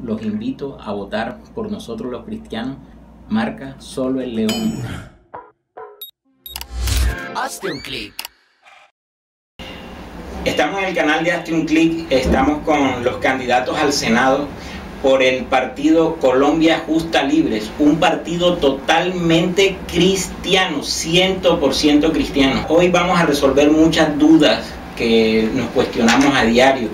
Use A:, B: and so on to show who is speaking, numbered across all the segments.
A: los invito a votar por nosotros los cristianos. Marca Solo el León.
B: Hazte un clic.
A: Estamos en el canal de Hazte un clic. Estamos con los candidatos al Senado por el partido Colombia Justa Libres, un partido totalmente cristiano, 100% cristiano. Hoy vamos a resolver muchas dudas que nos cuestionamos a diario.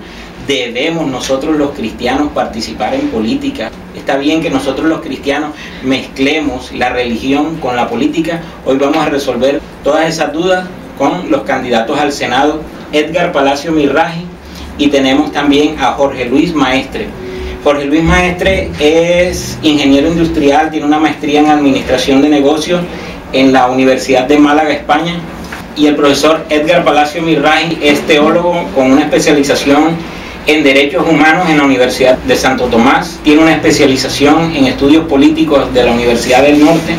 A: ¿Debemos nosotros los cristianos participar en política? ¿Está bien que nosotros los cristianos mezclemos la religión con la política? Hoy vamos a resolver todas esas dudas con los candidatos al Senado, Edgar Palacio Mirraji, y tenemos también a Jorge Luis Maestre. Jorge Luis Maestre es ingeniero industrial, tiene una maestría en administración de negocios en la Universidad de Málaga, España, y el profesor Edgar Palacio Mirraji es teólogo con una especialización en Derechos Humanos en la Universidad de Santo Tomás, tiene una especialización en Estudios Políticos de la Universidad del Norte,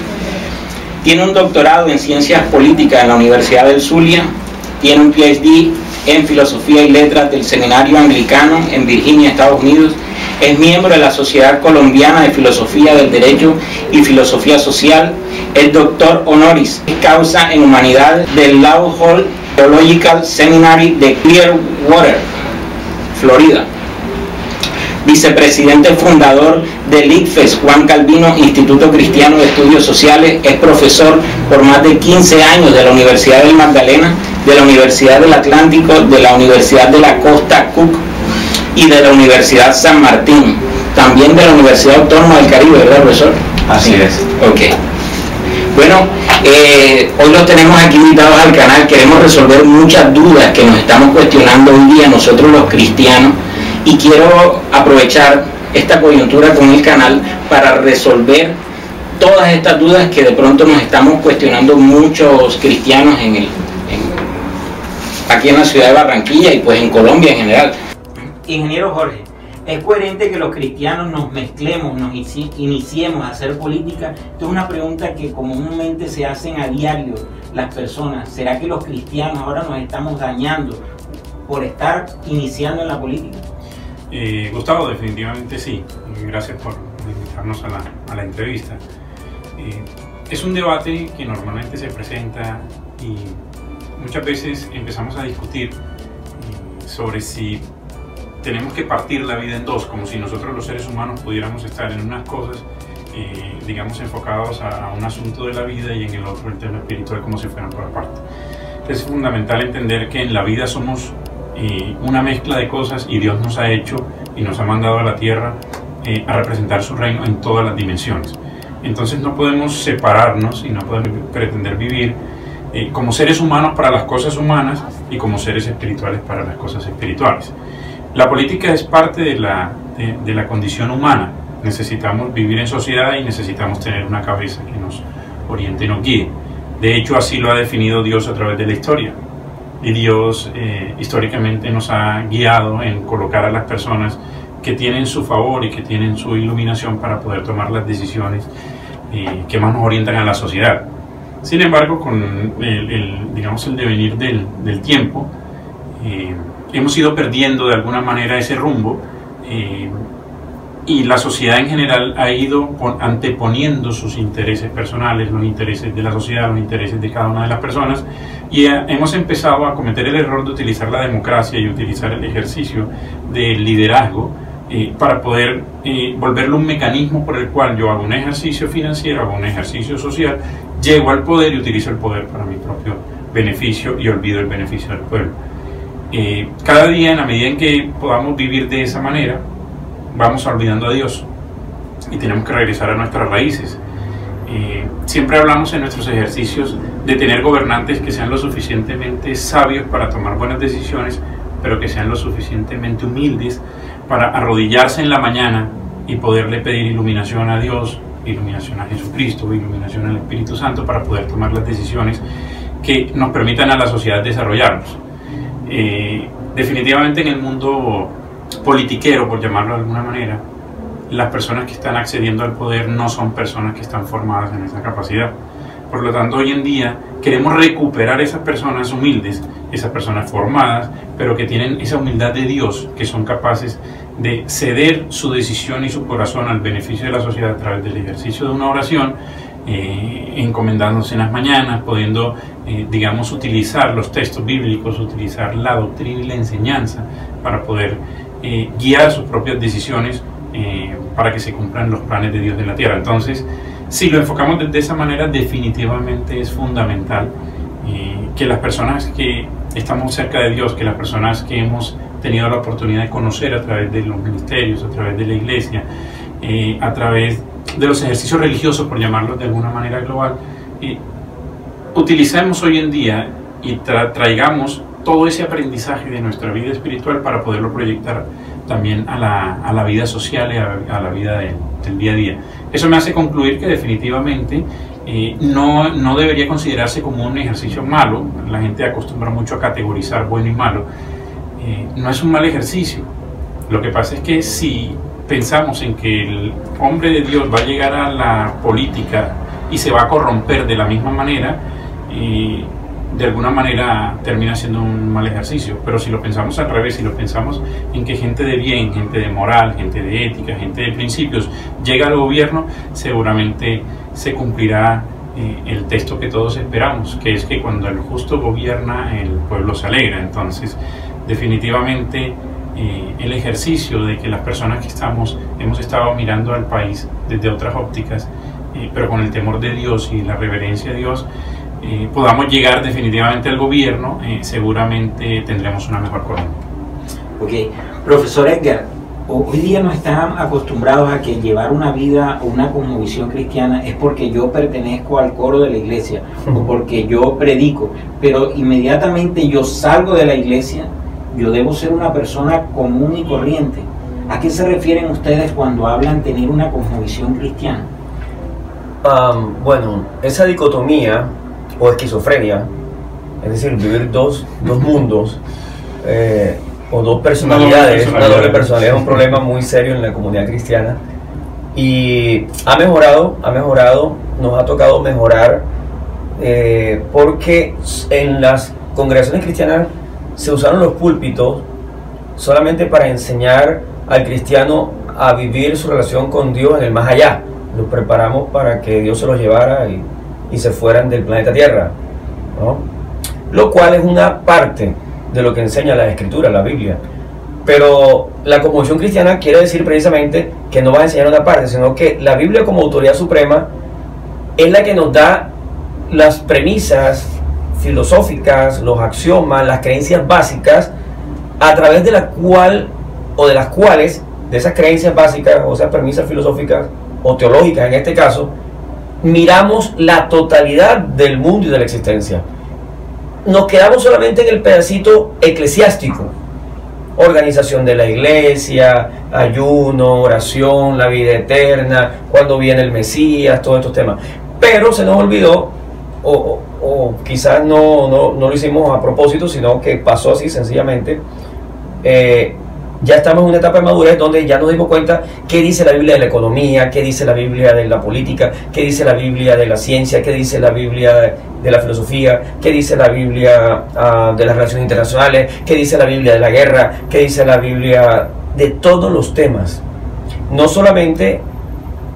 A: tiene un doctorado en Ciencias Políticas en la Universidad del Zulia, tiene un PhD en Filosofía y Letras del Seminario Anglicano en Virginia, Estados Unidos, es miembro de la Sociedad Colombiana de Filosofía del Derecho y Filosofía Social, es doctor honoris causa en Humanidades del Law Hall Theological Seminary de Clearwater, Florida. Vicepresidente fundador del ICFES Juan Calvino Instituto Cristiano de Estudios Sociales, es profesor por más de 15 años de la Universidad del Magdalena, de la Universidad del Atlántico, de la Universidad de la Costa Cook y de la Universidad San Martín, también de la Universidad Autónoma del Caribe, ¿verdad, profesor?
C: Así es.
A: Ok. Bueno, hoy los tenemos aquí invitados al canal. Queremos resolver muchas dudas que nos estamos cuestionando hoy día nosotros los cristianos, y quiero aprovechar esta coyuntura con el canal para resolver todas estas dudas que de pronto nos estamos cuestionando muchos cristianos aquí en la ciudad de Barranquilla y pues en Colombia en general. Ingeniero Jorge, ¿es coherente que los cristianos nos mezclemos, nos iniciemos a hacer política? Esta es una pregunta que comúnmente se hacen a diario las personas. ¿Será que los cristianos ahora nos estamos dañando por estar iniciando en la política?
C: Gustavo, definitivamente sí. Gracias por invitarnos a la entrevista. Es un debate que normalmente se presenta y muchas veces empezamos a discutir sobre si tenemos que partir la vida en dos, como si nosotros los seres humanos pudiéramos estar en unas cosas, digamos, enfocados a un asunto de la vida, y en el otro el tema espiritual, como si fueran por aparte. Es fundamental entender que en la vida somos una mezcla de cosas, y Dios nos ha hecho y nos ha mandado a la tierra a representar su reino en todas las dimensiones. Entonces no podemos separarnos y no podemos pretender vivir como seres humanos para las cosas humanas y como seres espirituales para las cosas espirituales. La política es parte de la condición humana. Necesitamos vivir en sociedad y necesitamos tener una cabeza que nos oriente y nos guíe. De hecho, así lo ha definido Dios a través de la historia. Y Dios históricamente nos ha guiado en colocar a las personas que tienen su favor y que tienen su iluminación para poder tomar las decisiones que más nos orientan a la sociedad. Sin embargo, con digamos, el devenir del tiempo, hemos ido perdiendo de alguna manera ese rumbo, y la sociedad en general ha ido anteponiendo sus intereses personales, los intereses de la sociedad, los intereses de cada una de las personas, y hemos empezado a cometer el error de utilizar la democracia y utilizar el ejercicio del liderazgo para poder volverlo un mecanismo por el cual yo hago un ejercicio financiero, hago un ejercicio social, llego al poder y utilizo el poder para mi propio beneficio y olvido el beneficio del pueblo. Cada día, en la medida en que podamos vivir de esa manera, vamos olvidando a Dios y tenemos que regresar a nuestras raíces. Siempre hablamos en nuestros ejercicios de tener gobernantes que sean lo suficientemente sabios para tomar buenas decisiones, pero que sean lo suficientemente humildes para arrodillarse en la mañana y poderle pedir iluminación a Dios, iluminación a Jesucristo, iluminación al Espíritu Santo, para poder tomar las decisiones que nos permitan a la sociedad desarrollarnos. Definitivamente en el mundo politiquero, por llamarlo de alguna manera, las personas que están accediendo al poder no son personas que están formadas en esa capacidad. Por lo tanto, hoy en día queremos recuperar esas personas humildes, esas personas formadas, pero que tienen esa humildad de Dios, que son capaces de ceder su decisión y su corazón al beneficio de la sociedad a través del ejercicio de una oración, encomendándose en las mañanas, pudiendo, digamos, utilizar los textos bíblicos, utilizar la doctrina y la enseñanza para poder guiar sus propias decisiones para que se cumplan los planes de Dios en la tierra. Entonces, si lo enfocamos de esa manera, definitivamente es fundamental que las personas que estamos cerca de Dios, que las personas que hemos tenido la oportunidad de conocer a través de los ministerios, a través de la iglesia, a través de los ejercicios religiosos, por llamarlos de alguna manera global, utilicemos hoy en día y traigamos todo ese aprendizaje de nuestra vida espiritual para poderlo proyectar también a la vida social y a la vida del día a día. Eso me hace concluir que definitivamente no debería considerarse como un ejercicio malo. La gente acostumbra mucho a categorizar bueno y malo. No es un mal ejercicio. Lo que pasa es que si pensamos en que el hombre de Dios va a llegar a la política y se va a corromper de la misma manera, de alguna manera termina siendo un mal ejercicio. Pero si lo pensamos al revés, si lo pensamos en que gente de bien, gente de moral, gente de ética, gente de principios llega al gobierno, seguramente se cumplirá el texto que todos esperamos, que es que cuando el justo gobierna, el pueblo se alegra. Entonces, definitivamente el ejercicio de que las personas que hemos estado mirando al país desde otras ópticas, pero con el temor de Dios y la reverencia a Dios, podamos llegar definitivamente al gobierno, seguramente tendremos una mejor Colombia.
A: Ok, profesor Edgar, hoy día no están acostumbrados a que llevar una vida o una cosmovisión cristiana es porque yo pertenezco al coro de la iglesia o porque yo predico, pero inmediatamente yo salgo de la iglesia, yo debo ser una persona común y corriente. ¿A qué se refieren ustedes cuando hablan de tener una cosmovisión cristiana?
B: Bueno, esa dicotomía o esquizofrenia, es decir, vivir dos mundos o dos personalidades, una doble personalidad, es un problema muy serio en la comunidad cristiana y ha mejorado, nos ha tocado mejorar porque en las congregaciones cristianas se usaron los púlpitos solamente para enseñar al cristiano a vivir su relación con Dios en el más allá. Los preparamos para que Dios se los llevara y se fueran del planeta Tierra, ¿no? Lo cual es una parte de lo que enseña la Escritura, la Biblia. Pero la cosmovisión cristiana quiere decir precisamente que no va a enseñar una parte, sino que la Biblia como autoridad suprema es la que nos da las premisas filosóficas, los axiomas, las creencias básicas, a través de la cual o de las cuales, de esas creencias básicas o esas premisas filosóficas o teológicas en este caso, miramos la totalidad del mundo y de la existencia. Nos quedamos solamente en el pedacito eclesiástico, organización de la iglesia, ayuno, oración, la vida eterna, cuando viene el Mesías, todos estos temas. Pero se nos olvidó, o quizás no lo hicimos a propósito, sino que pasó así sencillamente. Ya estamos en una etapa de madurez donde ya nos dimos cuenta qué dice la Biblia de la economía, qué dice la Biblia de la política, qué dice la Biblia de la ciencia, qué dice la Biblia de la filosofía, qué dice la Biblia de las relaciones internacionales, qué dice la Biblia de la guerra, qué dice la Biblia de todos los temas. No solamente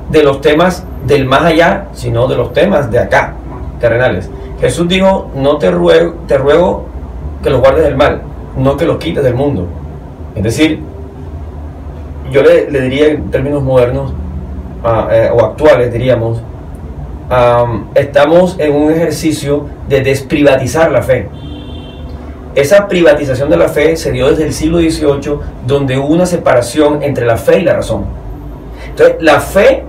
B: de los temas del más allá, sino de los temas de acá, terrenales. Jesús dijo, no te ruego que los guardes del mal, no que los quites del mundo. Es decir, yo le diría en términos modernos o actuales, diríamos, estamos en un ejercicio de desprivatizar la fe. Esa privatización de la fe se dio desde el siglo XVIII, donde hubo una separación entre la fe y la razón. Entonces, la fe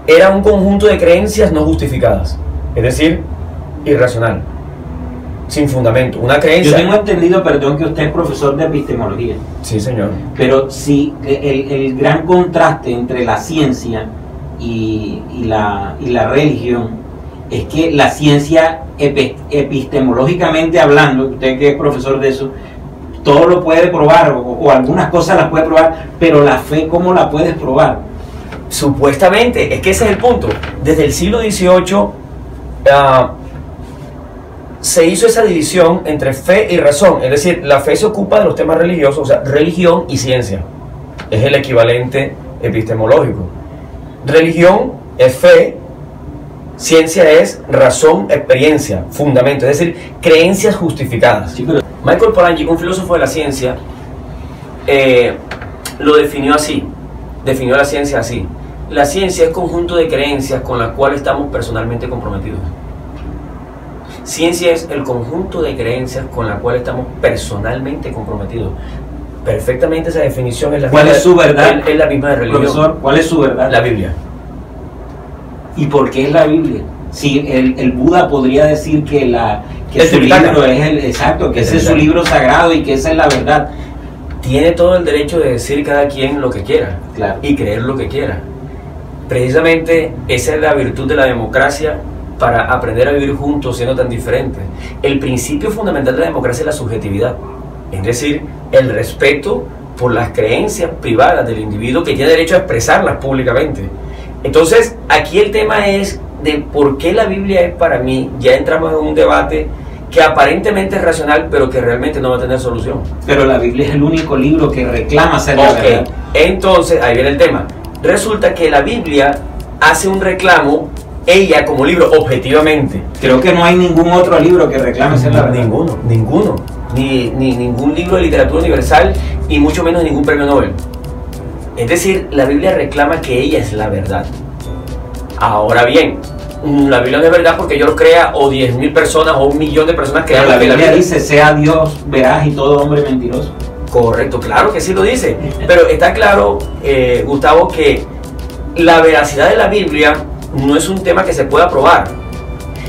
B: era un conjunto de creencias no justificadas, es decir, irracional, sin fundamento, una creencia.
A: Yo tengo entendido, perdón, que usted es profesor de epistemología.
B: Sí, señor.
A: Pero sí, el gran contraste entre la ciencia y la religión es que la ciencia, epistemológicamente hablando, usted que es profesor de eso, todo lo puede probar, o algunas cosas las puede probar, pero la fe, ¿cómo la puedes probar?
B: Supuestamente, es que ese es el punto. Desde el siglo XVIII se hizo esa división entre fe y razón, es decir, la fe se ocupa de los temas religiosos, o sea, religión y ciencia. es el equivalente epistemológico. Religión es fe, ciencia es razón, experiencia, fundamento, es decir, creencias justificadas.
D: Sí, pero...
B: Michael Polanyi, un filósofo de la ciencia, lo definió así, definió la ciencia así: la ciencia es conjunto de creencias con las cuales estamos personalmente comprometidos. Ciencia es el conjunto de creencias con las cuales estamos personalmente comprometidos. Perfectamente esa definición es la
D: ¿Cuál
B: misma,
D: es su verdad?
B: Es la misma de religión.
D: Profesor, ¿cuál es su verdad?
B: La Biblia.
D: ¿Y por qué es la Biblia? Si el Buda podría decir que,
B: El
D: su
B: Tripitaka.
D: libro es el exacto, que
B: Es
D: ese es su
B: verdad.
D: libro sagrado y que esa es la verdad.
B: Tiene todo el derecho de decir cada quien lo que quiera,
D: Claro.
B: y creer lo que quiera. Precisamente esa es la virtud de la democracia, para aprender a vivir juntos siendo tan diferentes. El principio fundamental de la democracia es la subjetividad, es decir, el respeto por las creencias privadas del individuo, que tiene derecho a expresarlas públicamente. Entonces, aquí el tema es de por qué la Biblia es para mí. Ya entramos en un debate que aparentemente es racional, pero que realmente no va a tener solución.
D: Pero la Biblia es el único libro que reclama ser la verdad.
B: Ok, entonces ahí viene el tema. Resulta que la Biblia hace un reclamo, ella como libro, objetivamente.
D: Creo que no hay ningún otro libro que reclame ser la verdad.
B: Ninguno. Ni ningún libro de literatura universal, y mucho menos ningún premio Nobel. Es decir, la Biblia reclama que ella es la verdad. Ahora bien, la Biblia no es verdad porque yo lo crea, o 10.000 personas, o 1 millón de personas
D: Pero
B: crean
D: la
B: que
D: Biblia dice, sea Dios veraz y todo hombre mentiroso.
B: Correcto, claro que sí lo dice. Pero está claro, Gustavo, que la veracidad de la Biblia no es un tema que se pueda probar.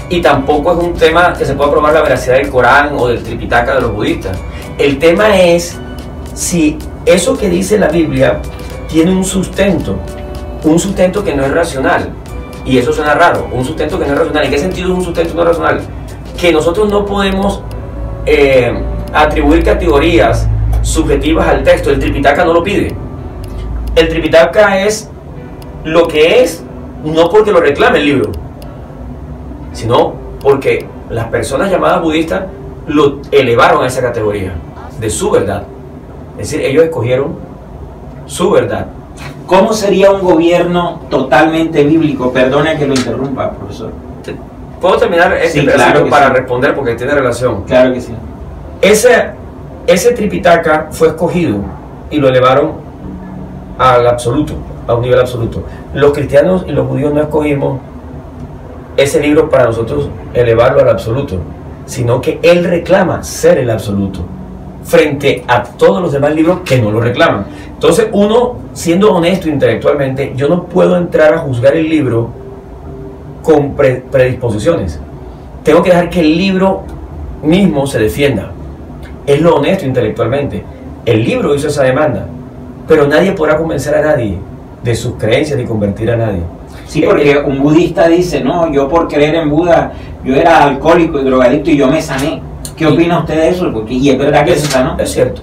B: Y tampoco es un tema que se pueda probar la veracidad del Corán o del Tripitaka de los budistas. El tema es si eso que dice la Biblia tiene un sustento que no es racional. Y eso suena raro, un sustento que no es racional. ¿En qué sentido es un sustento no racional? Que nosotros no podemos atribuir categorías subjetivas al texto. El Tripitaka no lo pide. El Tripitaka es lo que es, no porque lo reclame el libro, sino porque las personas llamadas budistas lo elevaron a esa categoría de su verdad. Es decir, ellos escogieron su verdad.
D: ¿Cómo sería un gobierno totalmente bíblico? Perdone que lo interrumpa, profesor.
B: ¿Puedo terminar este
D: Sí,
B: pedacito
D: claro que
B: para
D: sí.
B: responder? Porque tiene relación.
D: Claro que sí.
B: Ese Tripitaka fue escogido y lo elevaron al absoluto, a un nivel absoluto. Los cristianos y los judíos no escogimos ese libro para nosotros elevarlo al absoluto, sino que él reclama ser el absoluto frente a todos los demás libros que no lo reclaman. Entonces, uno, siendo honesto intelectualmente, yo no puedo entrar a juzgar el libro con predisposiciones. Tengo que dejar que el libro mismo se defienda. Es lo honesto intelectualmente. El libro hizo esa demanda, pero nadie podrá convencer a nadie de sus creencias ni convertir a nadie.
D: Sí, porque un budista dice, no, yo por creer en Buda, yo era alcohólico y drogadicto y yo me sané. ¿Qué opina usted de eso? Porque, y es verdad que se sanó.
B: Es cierto.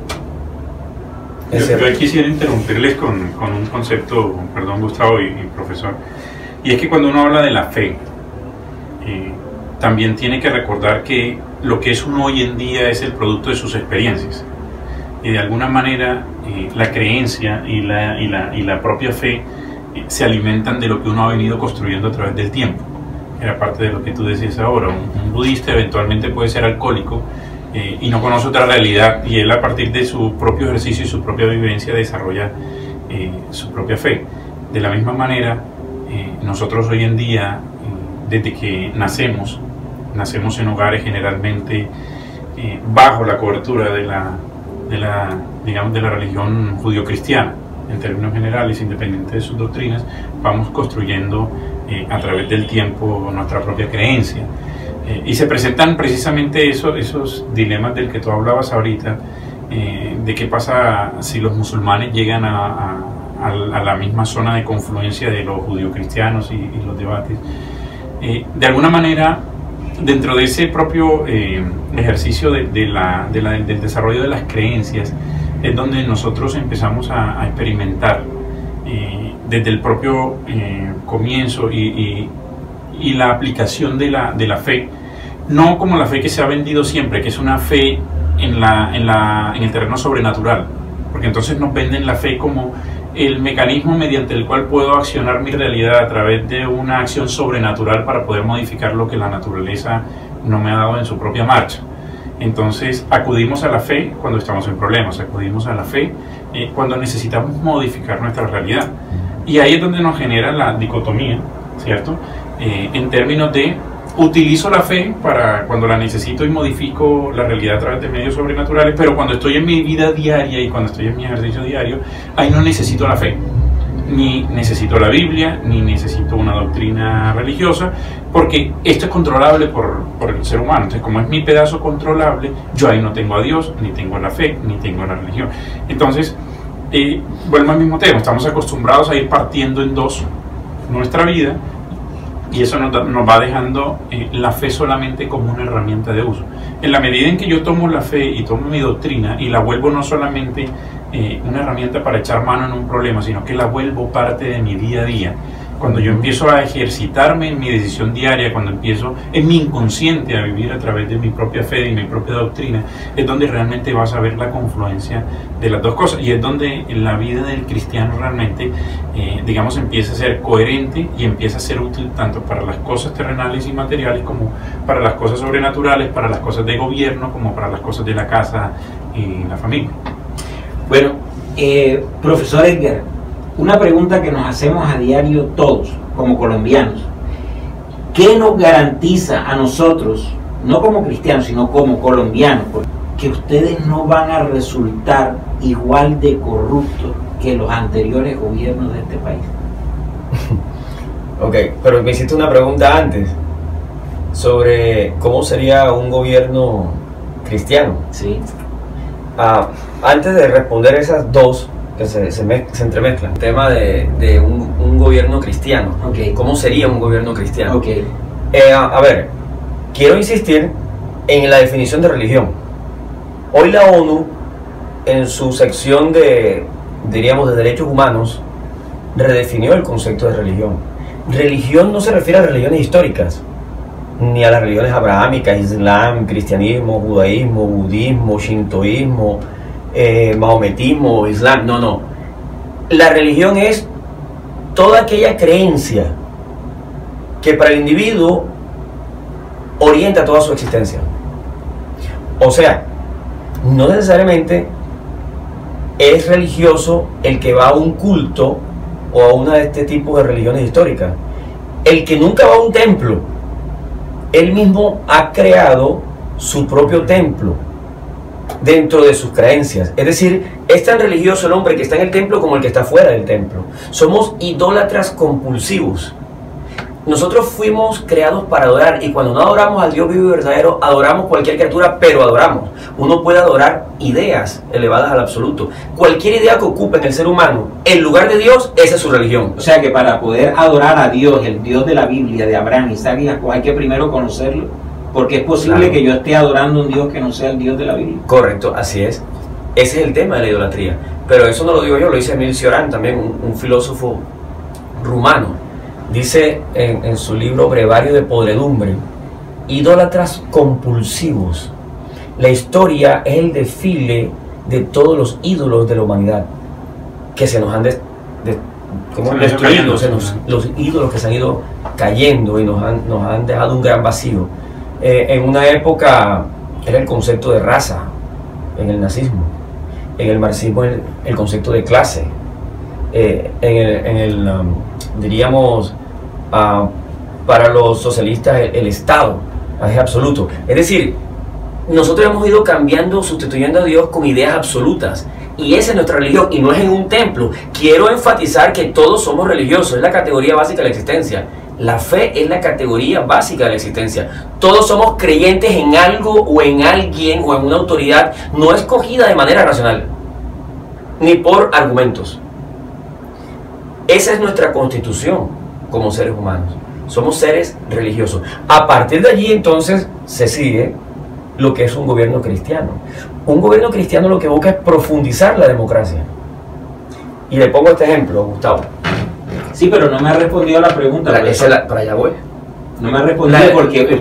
C: Yo quisiera interrumpirles con un concepto, perdón Gustavo y profesor, y es que cuando uno habla de la fe, también tiene que recordar que lo que es uno hoy en día es el producto de sus experiencias, y de alguna manera la creencia y la propia fe se alimentan de lo que uno ha venido construyendo a través del tiempo. Era parte de lo que tú decías ahora. Un budista eventualmente puede ser alcohólico y no conoce otra realidad, y él a partir de su propio ejercicio y su propia vivencia desarrolla su propia fe. De la misma manera, nosotros hoy en día, desde que nacemos en hogares generalmente bajo la cobertura de la religión judío-cristiana, en términos generales, independiente de sus doctrinas, vamos construyendo a través del tiempo nuestra propia creencia. Y se presentan precisamente esos dilemas del que tú hablabas ahorita, de qué pasa si los musulmanes llegan a la misma zona de confluencia de los judío-cristianos y los debates. De alguna manera, dentro de ese propio ejercicio del desarrollo de las creencias, es donde nosotros empezamos a experimentar desde el propio comienzo y la aplicación de la fe, no como la fe que se ha vendido siempre, que es una fe en el terreno sobrenatural, porque porque entonces nos venden la fe como el mecanismo mediante el cual puedo accionar mi realidad a través de una acción sobrenatural para poder modificar lo que la naturaleza no me ha dado en su propia marcha. Entonces acudimos a la fe cuando estamos en problemas, acudimos a la fe cuando necesitamos modificar nuestra realidad. Y ahí es donde nos genera la dicotomía, ¿cierto? En términos de utilizo la fe para cuando la necesito y modifico la realidad a través de medios sobrenaturales, pero cuando estoy en mi vida diaria y cuando estoy en mi ejercicio diario, ahí no necesito la fe, ni necesito la Biblia, ni necesito una doctrina religiosa, porque esto es controlable por el ser humano. Entonces, como es mi pedazo controlable, yo ahí no tengo a Dios, ni tengo la fe, ni tengo la religión. Entonces, vuelvo al mismo tema, estamos acostumbrados a ir partiendo en dos nuestra vida, y eso nos va dejando la fe solamente como una herramienta de uso. En la medida en que yo tomo la fe y tomo mi doctrina y la vuelvo no solamente una herramienta para echar mano en un problema, sino que la vuelvo parte de mi día a día, cuando yo empiezo a ejercitarme en mi decisión diaria, cuando empiezo en mi inconsciente a vivir a través de mi propia fe y mi propia doctrina, es donde realmente vas a ver la confluencia de las dos cosas, y es donde la vida del cristiano realmente, digamos, empieza a ser coherente y empieza a ser útil tanto para las cosas terrenales y materiales como para las cosas sobrenaturales, para las cosas de gobierno, como para las cosas de la casa y la familia.
D: Bueno, profesor Edgar, una pregunta que nos hacemos a diario todos, como colombianos. ¿Qué nos garantiza a nosotros, no como cristianos, sino como colombianos, que ustedes no van a resultar igual de corruptos que los anteriores gobiernos de este país?
B: Ok, pero me hiciste una pregunta antes sobre cómo sería un gobierno cristiano.
D: Sí.
B: Antes de responder esas dos, que se entremezclan, el tema de un gobierno cristiano.
D: Okay.
B: ¿Cómo sería un gobierno cristiano?
D: Okay.
B: A ver, quiero insistir en la definición de religión. Hoy la ONU, en su sección de, diríamos, de derechos humanos, redefinió el concepto de religión. Religión no se refiere a religiones históricas, ni a las religiones abrahámicas, islam, cristianismo, judaísmo, budismo, shintoísmo, maometismo, islam. No. La religión es toda aquella creencia que para el individuo orienta toda su existencia. O sea, no necesariamente es religioso el que va a un culto o a una de este tipo de religiones históricas. El que nunca va a un templo, él mismo ha creado su propio templo dentro de sus creencias. Es decir, es tan religioso el hombre que está en el templo como el que está fuera del templo. Somos idólatras compulsivos. Nosotros fuimos creados para adorar, y cuando no adoramos al Dios vivo y verdadero, adoramos cualquier criatura, pero adoramos. Uno puede adorar ideas elevadas al absoluto. Cualquier idea que ocupe en el ser humano, en lugar de Dios, esa es su religión.
D: O sea que para poder adorar a Dios, el Dios de la Biblia, de Abraham, Isaac y Jacob, hay que primero conocerlo, porque es posible que yo esté adorando a un Dios que no sea el Dios de la Biblia.
B: Correcto, así es. Ese es el tema de la idolatría. Pero eso no lo digo yo, lo dice Emil Cioran, también un filósofo rumano. Dice en su libro Brevario de Podredumbre: idólatras compulsivos. La historia es el desfile de todos los ídolos de la humanidad que se nos han destruido, los ídolos que se han ido cayendo y nos han dejado un gran vacío. En una época era el concepto de raza, en el nazismo. En el marxismo el concepto de clase. Diríamos, para los socialistas el Estado es absoluto. Es decir, nosotros hemos ido cambiando, sustituyendo a Dios con ideas absolutas, y esa es nuestra religión, y no es en un templo. Quiero enfatizar que todos somos religiosos, es la categoría básica de la existencia. La fe es la categoría básica de la existencia. Todos somos creyentes en algo o en alguien o en una autoridad no escogida de manera racional, ni por argumentos. Esa es nuestra constitución como seres humanos. Somos seres religiosos. A partir de allí entonces se sigue lo que es un gobierno cristiano. Un gobierno cristiano lo que busca es profundizar la democracia. Y le pongo este ejemplo, Gustavo.
D: Sí, pero no me ha respondido a la pregunta.
B: Para allá voy.
D: No me ha respondido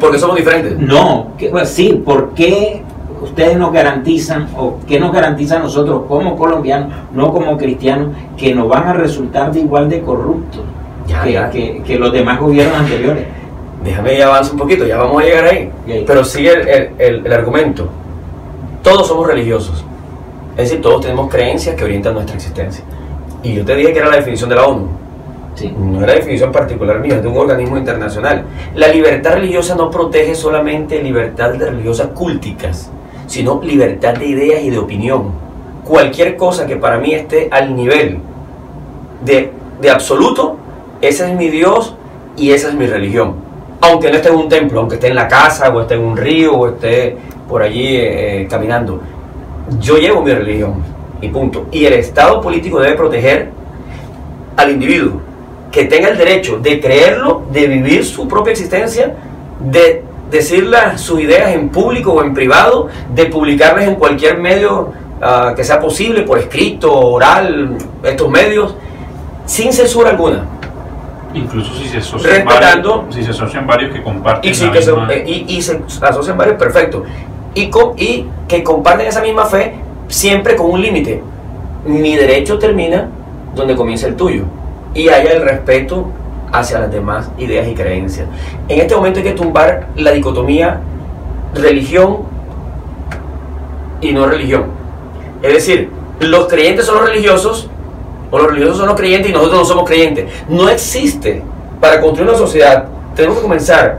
D: porque
B: somos diferentes.
D: No, pues sí, ¿por qué ustedes nos garantizan, o qué nos garantiza a nosotros como colombianos, no como cristianos, que nos van a resultar de igual de corruptos que los demás gobiernos anteriores?
B: Déjame ya avanzar un poquito, ya vamos a llegar ahí.
D: Okay.
B: Pero sigue el argumento. Todos somos religiosos. Es decir, todos tenemos creencias que orientan nuestra existencia. Y yo te dije que era la definición de la ONU.
D: Sí.
B: No era definición particular mía, es de un organismo internacional. La libertad religiosa no protege solamente libertad religiosas cúlticas, sino libertad de ideas y de opinión. Cualquier cosa que para mí esté al nivel de absoluto, ese es mi Dios y esa es mi religión. Aunque no esté en un templo, aunque esté en la casa, o esté en un río, o esté por allí caminando. Yo llevo mi religión y punto. Y el Estado político debe proteger al individuo, que tenga el derecho de creerlo, de vivir su propia existencia, de decir sus ideas en público o en privado, de publicarlas en cualquier medio que sea posible, por escrito, oral, estos medios, sin censura alguna.
C: Incluso si se
B: respetando,
C: asocian varios que comparten
B: y se asocian varios, perfecto, y que comparten esa misma fe, siempre con un límite. Mi derecho termina donde comienza el tuyo, y haya el respeto hacia las demás ideas y creencias. En este momento hay que tumbar la dicotomía religión y no religión. Es decir, los creyentes son los religiosos, o los religiosos son los creyentes y nosotros no somos creyentes. No existe. Para construir una sociedad tenemos que comenzar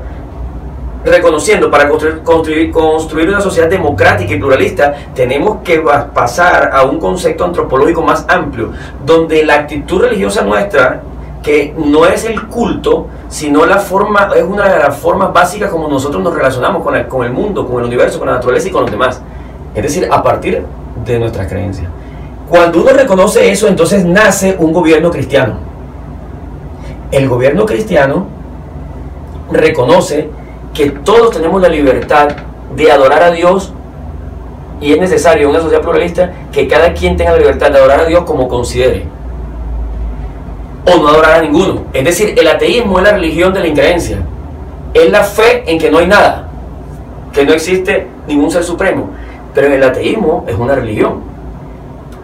B: reconociendo, para construir una sociedad democrática y pluralista, tenemos que pasar a un concepto antropológico más amplio, donde la actitud religiosa nuestra, que no es el culto, sino es una de las formas básicas como nosotros nos relacionamos con el mundo, con el universo, con la naturaleza y con los demás. Es decir, a partir de nuestras creencias. Cuando uno reconoce eso, entonces nace un gobierno cristiano. El gobierno cristiano reconoce que todos tenemos la libertad de adorar a Dios, y es necesario en una sociedad pluralista que cada quien tenga la libertad de adorar a Dios como considere, o no adorar a ninguno. Es decir, el ateísmo es la religión de la increencia, es la fe en que no hay nada, que no existe ningún ser supremo, pero el ateísmo es una religión.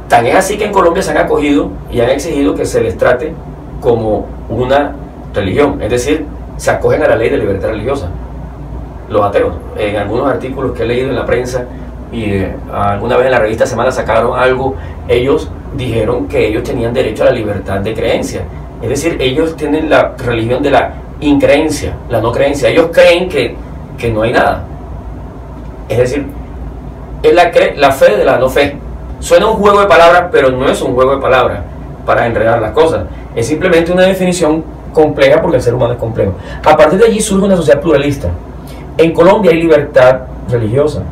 B: Tan es así que en Colombia se han acogido y han exigido que se les trate como una religión, es decir, se acogen a la ley de libertad religiosa. Los ateos, en algunos artículos que he leído en la prensa y alguna vez en la revista Semana sacaron algo, ellos dijeron que ellos tenían derecho a la libertad de creencia. Es decir, ellos tienen la religión de la increencia, la no creencia. Ellos creen que no hay nada. Es decir, es la fe de la no fe. Suena un juego de palabras, pero no es un juego de palabras para enredar las cosas. Es simplemente una definición compleja, porque el ser humano es complejo. A partir de allí surge una sociedad pluralista. En Colombia hay libertad religiosa,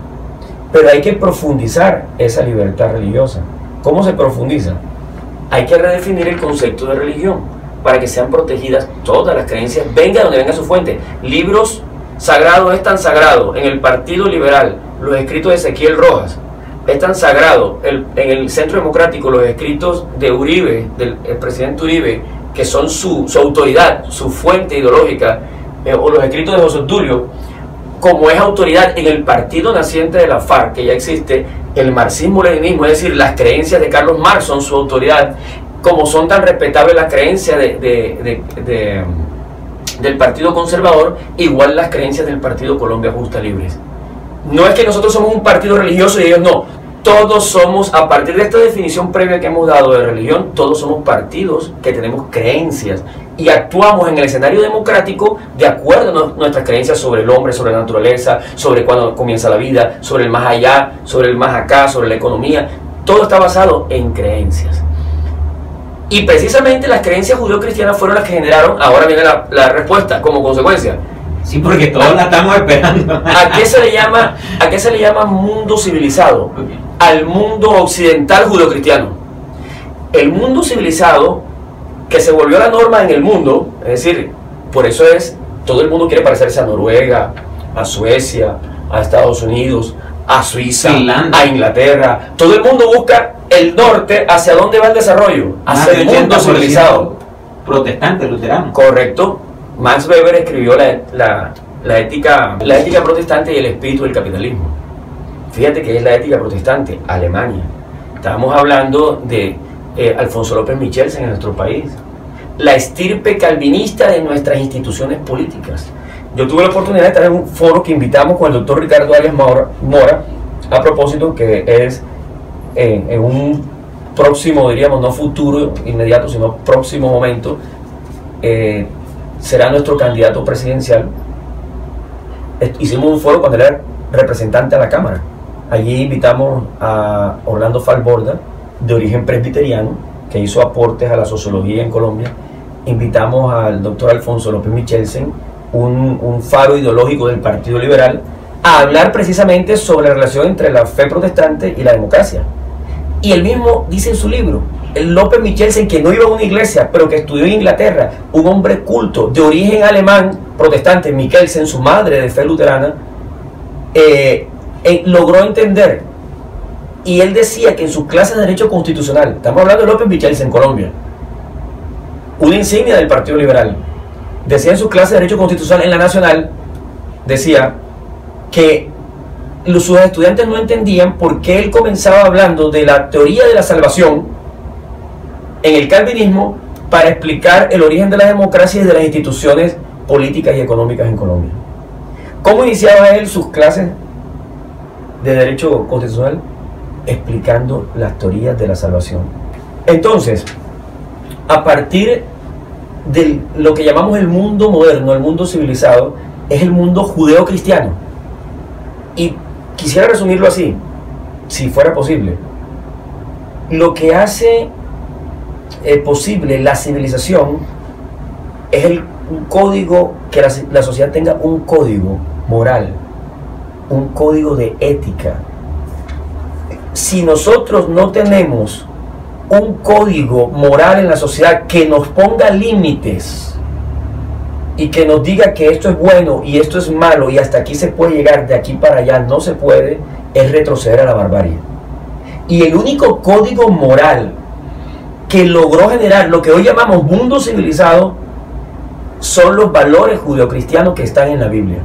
B: pero hay que profundizar esa libertad religiosa. ¿Cómo se profundiza? Hay que redefinir el concepto de religión para que sean protegidas todas las creencias, venga donde venga su fuente. Libros sagrados, es tan sagrado en el Partido Liberal los escritos de Ezequiel Rojas, es tan sagrado en el Centro Democrático los escritos de Uribe, del presidente Uribe, que son su autoridad, su fuente ideológica, o los escritos de José Obdulio, como es autoridad en el partido naciente de la FARC, que ya existe, el marxismo-leninismo, es decir, las creencias de Carlos Marx son su autoridad, como son tan respetables las creencias del Partido Conservador, igual las creencias del Partido Colombia Justa Libres. No es que nosotros somos un partido religioso y ellos no. Todos somos, a partir de esta definición previa que hemos dado de religión, todos somos partidos que tenemos creencias y actuamos en el escenario democrático de acuerdo a nuestras creencias sobre el hombre, sobre la naturaleza, sobre cuándo comienza la vida, sobre el más allá, sobre el más acá, sobre la economía. Todo está basado en creencias. Y precisamente las creencias judeo-cristianas fueron las que generaron, ahora viene la respuesta, como consecuencia.
D: Sí, porque todos la estamos esperando.
B: ¿A qué se le llama mundo civilizado? Al mundo occidental judeocristiano. El mundo civilizado, que se volvió la norma en el mundo, es decir, por eso todo el mundo quiere parecerse a Noruega, a Suecia, a Estados Unidos, a Suiza,
D: Finlandia,
B: a Inglaterra. Todo el mundo busca el norte, hacia dónde va el desarrollo, hacia el mundo civilizado.
D: Protestante, luterano.
B: Correcto. Max Weber escribió la ética protestante y el espíritu del capitalismo. Fíjate que es la ética protestante, Alemania. Estábamos hablando de Alfonso López Michelsen en nuestro país. La estirpe calvinista de nuestras instituciones políticas. Yo tuve la oportunidad de estar en un foro que invitamos con el doctor Ricardo Arias Mora, a propósito, que es en un próximo, diríamos, no futuro inmediato, sino próximo momento, será nuestro candidato presidencial. Hicimos un foro cuando él era representante a la Cámara. Allí invitamos a Orlando Falborda, de origen presbiteriano, que hizo aportes a la sociología en Colombia. Invitamos al doctor Alfonso López Michelsen, un faro ideológico del Partido Liberal, a hablar precisamente sobre la relación entre la fe protestante y la democracia. Y él mismo dice en su libro, el López Michelsen, que no iba a una iglesia, pero que estudió en Inglaterra, un hombre culto, de origen alemán, protestante, Michelsen, su madre de fe luterana, logró entender. Y él decía que en sus clases de Derecho Constitucional, estamos hablando de López Michelsen en Colombia, una insignia del Partido Liberal, decía en sus clases de Derecho Constitucional en la Nacional, decía que sus estudiantes no entendían por qué él comenzaba hablando de la teoría de la salvación en el calvinismo para explicar el origen de la democracia y de las instituciones políticas y económicas en Colombia. ¿Cómo iniciaba él sus clases de Derecho Constitucional? Explicando las teorías de la salvación. Entonces, a partir de lo que llamamos el mundo moderno, el mundo civilizado, es el mundo judeo-cristiano. Y quisiera resumirlo así, si fuera posible. Lo que hace posible la civilización es un código, que la sociedad tenga un código moral, un código de ética. Si nosotros no tenemos un código moral en la sociedad que nos ponga límites y que nos diga que esto es bueno y esto es malo y hasta aquí se puede llegar, de aquí para allá no se puede, es retroceder a la barbarie. Y el único código moral que logró generar lo que hoy llamamos mundo civilizado son los valores judeocristianos que están en la Biblia.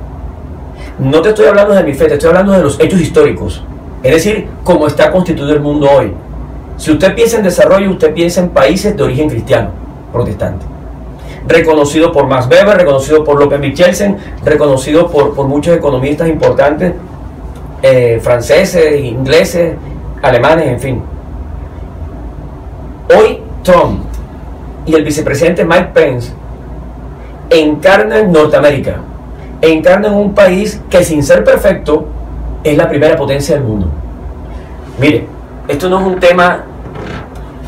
B: No te estoy hablando de mi fe, te estoy hablando de los hechos históricos, es decir, cómo está constituido el mundo hoy. Si usted piensa en desarrollo, usted piensa en países de origen cristiano, protestante, reconocido por Max Weber, reconocido por López Michelsen, reconocido por muchos economistas importantes, franceses, ingleses, alemanes, en fin. Hoy Trump y el vicepresidente Mike Pence encarnan Norteamérica, encarnan un país que, sin ser perfecto, es la primera potencia del mundo. Mire, esto no es un tema.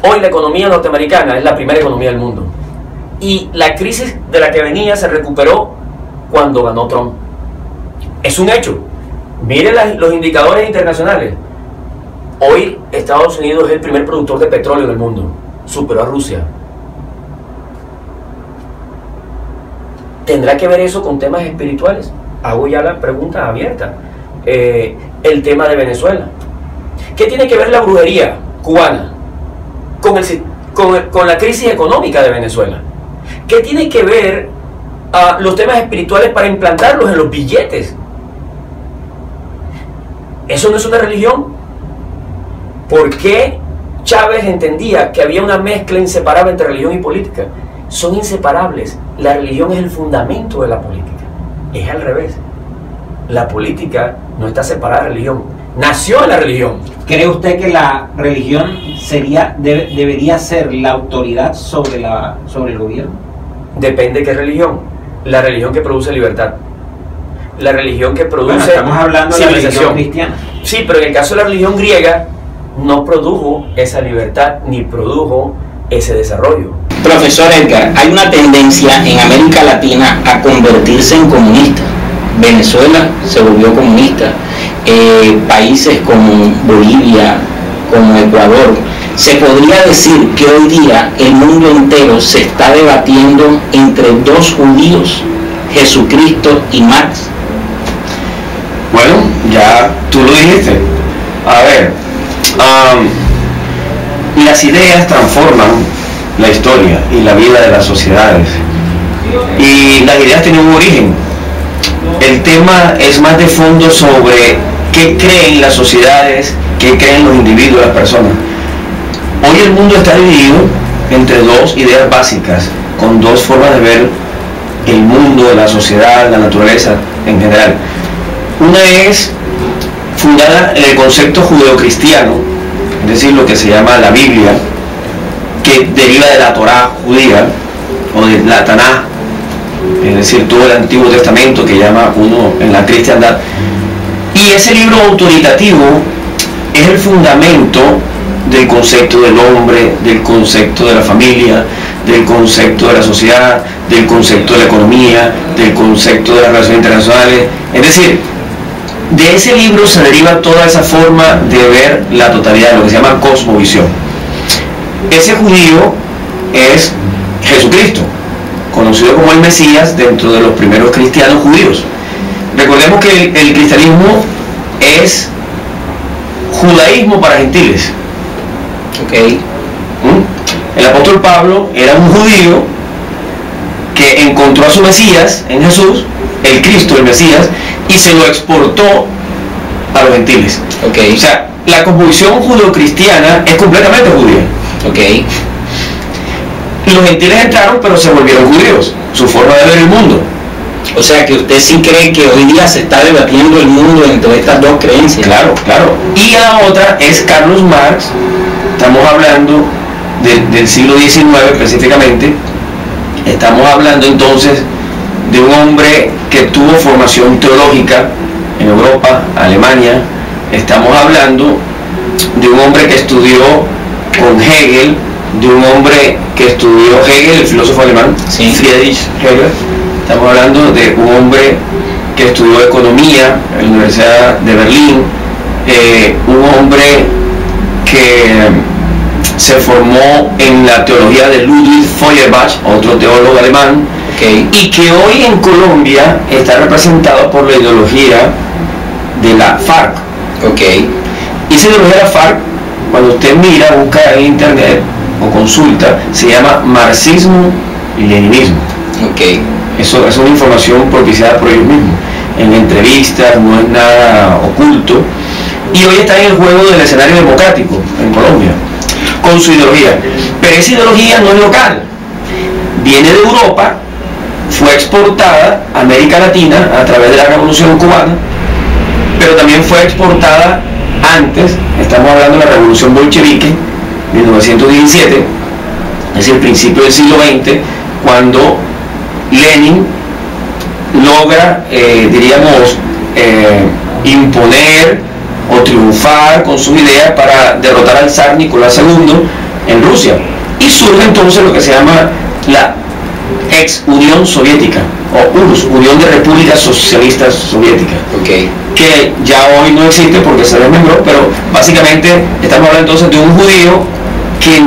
B: Hoy la economía norteamericana es la primera economía del mundo. Y la crisis de la que venía se recuperó cuando ganó Trump. Es un hecho. Mire los indicadores internacionales. Hoy Estados Unidos es el primer productor de petróleo del mundo. Superó a Rusia. ¿Tendrá que ver eso con temas espirituales? Hago ya la pregunta abierta. El tema de Venezuela. ¿Qué tiene que ver la brujería cubana con la crisis económica de Venezuela? ¿Qué tiene que ver los temas espirituales para implantarlos en los billetes? ¿Eso no es una religión? ¿Por qué Chávez entendía que había una mezcla inseparable entre religión y política? Son inseparables. La religión es el fundamento de la política. Es al revés. La política no está separada de la religión. Nació en la religión.
D: ¿Cree usted que la religión debería ser la autoridad sobre el gobierno?
B: Depende de qué religión. La religión que produce libertad. La religión que produce
D: estamos hablando de la religión cristiana.
B: Sí, pero en el caso de la religión griega no produjo esa libertad ni produjo ese desarrollo.
A: Profesor Edgar, hay una tendencia en América Latina a convertirse en comunista. Venezuela se volvió comunista, países como Bolivia, como Ecuador. Se podría decir que hoy día el mundo entero se está debatiendo entre dos judíos, Jesucristo y Marx.
E: Bueno, ya tú lo dijiste. A ver, las ideas transforman la historia y la vida de las sociedades. Y las ideas tienen un origen. El tema es más de fondo sobre qué creen las sociedades, qué creen los individuos, las personas. Hoy el mundo está dividido entre dos ideas básicas, con dos formas de ver el mundo, la sociedad, la naturaleza en general. Una es fundada en el concepto judeocristiano, es decir, lo que se llama la Biblia, que deriva de la Torá judía o de la Tanaj, es decir, todo el Antiguo Testamento que llama uno en la cristiandad. Y ese libro autoritativo es el fundamento del concepto del hombre, del concepto de la familia, del concepto de la sociedad, del concepto de la economía, del concepto de las relaciones internacionales. Es decir, de ese libro se deriva toda esa forma de ver la totalidad, lo que se llama cosmovisión. Ese judío es Jesucristo, conocido como el Mesías dentro de los primeros cristianos judíos. Recordemos que el cristianismo es judaísmo para gentiles.
A: Okay.
E: El apóstol Pablo era un judío que encontró a su Mesías en Jesús, el Cristo, el Mesías, y se lo exportó a los gentiles.
A: Okay.
E: O sea, la cosmovisión judeocristiana es completamente judía.
A: Okay.
E: Los gentiles entraron, pero se volvieron judíos, su forma de ver el mundo.
A: O sea que usted sí cree que hoy día se está debatiendo el mundo entre estas dos creencias.
E: Claro, claro. Y la otra es Carlos Marx. Estamos hablando del siglo XIX específicamente. Estamos hablando entonces de un hombre que tuvo formación teológica en Europa, Alemania. Estamos hablando de un hombre que estudió con Hegel, de un hombre que estudió Hegel, el filósofo alemán,
A: sí.
E: Friedrich Hegel. Estamos hablando de un hombre que estudió economía en la Universidad de Berlín, un hombre que se formó en la teología de Ludwig Feuerbach, otro teólogo alemán,
A: okay.
E: Y que hoy en Colombia está representado por la ideología de la FARC.
A: Okay.
E: Y esa ideología de la FARC, cuando usted mira, busca en internet o consulta, se llama marxismo y leninismo.
A: Okay.
E: Eso es una información propiciada por ellos mismos, en entrevistas, no es nada oculto, y hoy está en el juego del escenario democrático en Colombia, con su ideología. Pero esa ideología no es local, viene de Europa, fue exportada a América Latina a través de la Revolución Cubana, pero también fue exportada antes, estamos hablando de la Revolución Bolchevique, 1917, es decir, el principio del siglo XX, cuando Lenin logra, diríamos, imponer o triunfar con sus ideas para derrotar al zar Nicolás II en Rusia. Y surge entonces lo que se llama la ex Unión Soviética, o URSS, Unión de Repúblicas Socialistas Soviéticas,
A: Okay.
E: que ya hoy no existe porque se desmembró, pero básicamente estamos hablando entonces de un judío que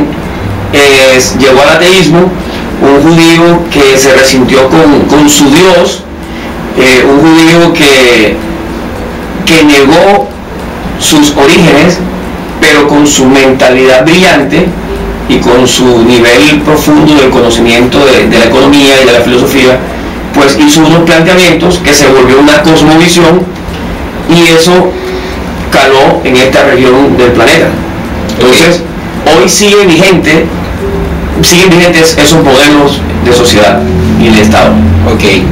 E: llegó al ateísmo, un judío que se resintió con su Dios, un judío que negó sus orígenes, pero con su mentalidad brillante y con su nivel profundo del conocimiento de la economía y de la filosofía, pues hizo unos planteamientos que se volvió una cosmovisión, y eso caló en esta región del planeta. Entonces, hoy siguen vigentes esos modelos de sociedad y de Estado.
A: Okay.